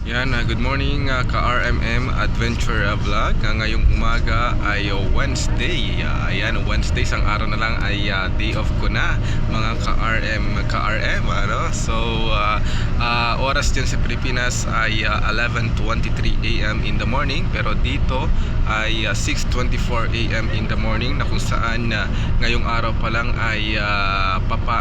Yan, good morning ka-RMM Adventure Vlog. Ngayong umaga ay Wednesday. Ayan, Wednesday, isang araw na lang ay day off ko na mga ka-RM ano? So, oras dyan sa Pilipinas ay 11:23 AM in the morning. Pero dito ay 6:24 AM in the morning, na kung saan ngayong araw pa lang ay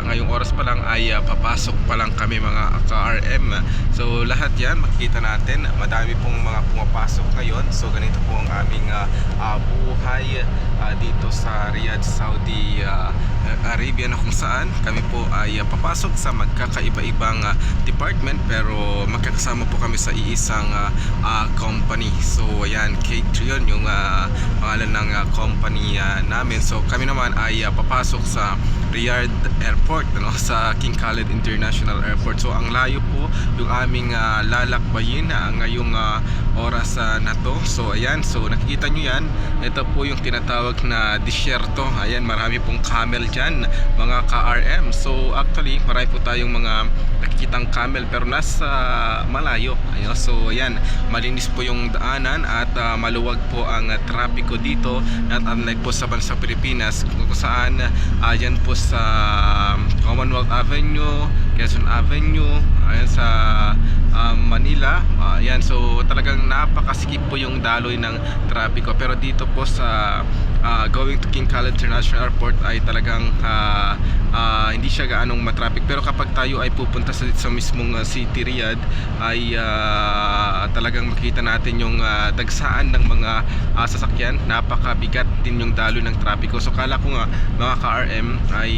ngayong oras pa lang ay papasok pa lang kami mga ka-RM. So, lahat yan makikita natin, madami pong mga pumapasok ngayon. So ganito po ang aming buhay dito sa Riyadh, Saudi Arabia, na kung saan kami po ay papasok sa magkakaiba-ibang department, pero magkakasama po kami sa iisang company. So ayan, K3 yung pangalan ng company namin. So kami naman ay papasok sa Riyadh Airport, sa King Khalid International Airport. So ang layo po yung aming lalakbayin ngayong oras na to. So ayan, so nakikita nyo yan, ito po yung tinatawag na disyerto. Ayan, marami pong camel dyan mga ka-RM. So actually marami po tayong mga nakikitang camel, pero nasa malayo. Ayan, so ayan, malinis po yung daanan at maluwag po ang trapiko dito, at unlike po sa bansang Pilipinas kung saan ayan po sa Commonwealth Avenue, Quezon Avenue, ayan sa Manila, ayan, so talagang napakasikip po yung daloy ng trapiko. Pero dito po sa going to King Khalid International Airport ay talagang hindi siya gaanong matraffic. Pero kapag tayo ay pupunta sa mismong city Riyadh ay talagang makita natin yung dagsaan ng mga sasakyan. Napakabigat din yung daloy ng trapiko. So kala ko nga mga ka-RM ay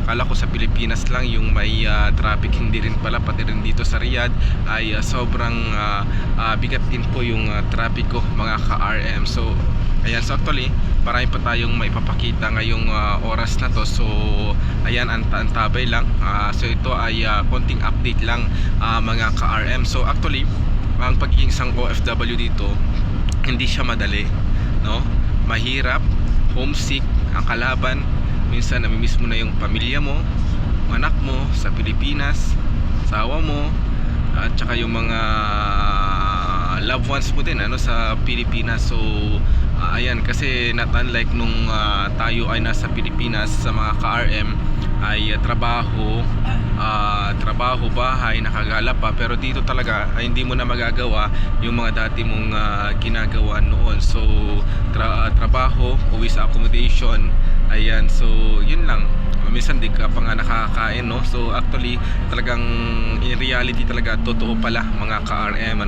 kala ko sa Pilipinas lang yung may traffic, hindi rin pala, pati rin dito sa Riyadh ay sobrang bigat din po yung trapiko mga ka-RM. So ayan, so actually marami pa tayong maipapakita ngayong oras na to. So ayan, antabay lang. So ito ay konting update lang mga ka-RM. So actually ang pagiging isang OFW dito, hindi siya madali, no? Mahirap, homesick ang kalaban. Minsan namimiss mo na yung pamilya mo, anak mo sa Pilipinas, asawa mo, at saka yung mga loved ones mo din sa Pilipinas. So ayan, kasi not unlike nung tayo ay nasa Pilipinas sa mga ka-RM ay trabaho, bahay, nakagala pa. Pero dito talaga ay hindi mo na magagawa yung mga dati mong ginagawa noon. So trabaho, uwi sa accommodation, ayan, so yun lang. Minsan di ka pa nga nakakain, no? So actually talagang in reality talaga totoo pala mga ka-RM,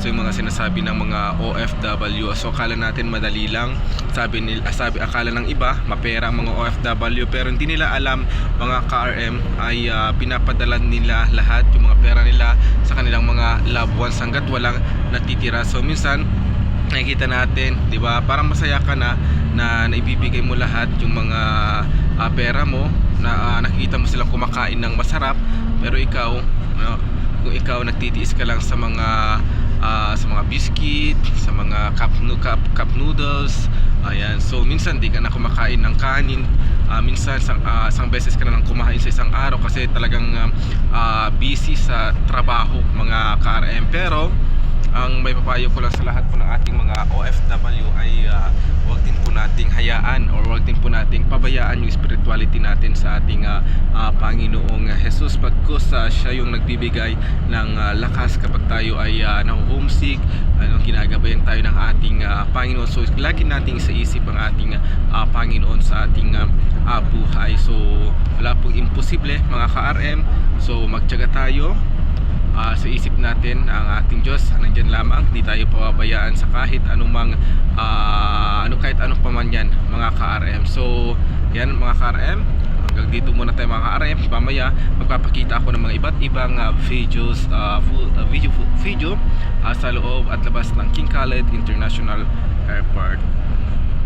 so yung mga sinasabi ng mga OFW. So akala natin madali lang, akala ng iba mapera ang mga OFW, pero hindi nila alam mga ka-RM ay pinapadala nila lahat yung mga pera nila sa kanilang mga loved ones hanggat walang natitira. So minsan nakikita natin, di ba, parang masaya ka na naibibigay mo lahat yung mga pera mo, na nakikita mo silang kumakain ng masarap, pero ikaw, kung ikaw nagtitiis ka lang sa mga biscuit, sa mga cup noodles, ayan, so minsan di ka na kumakain ng kanin. Minsan isang beses ka na lang kumain sa isang araw kasi talagang busy sa trabaho mga ka-RM. Pero ang may papayo ko lang sa lahat po ng ating mga OFW ay huwag din po nating hayaan, or huwag din po nating pabayaan yung spirituality natin sa ating Panginoong Jesus, pagkus siya yung nagbibigay ng lakas kapag tayo ay homesick, ginagabayan tayo ng ating Panginoon. So lagi nating isaisip ang ating Panginoon sa ating buhay. So wala pong imposible mga ka-RM. So magtiyaga tayo, sa isip natin ang ating Diyos nandiyan lamang. Hindi tayo pababayaan sa kahit anumang kahit anong paman yan mga ka-RM. So yan mga ka-RM, hanggang dito muna tayo mga ka-RM. Mamaya magpapakita ako ng mga iba't ibang videos, video sa loob at labas ng King Khalid International Airport.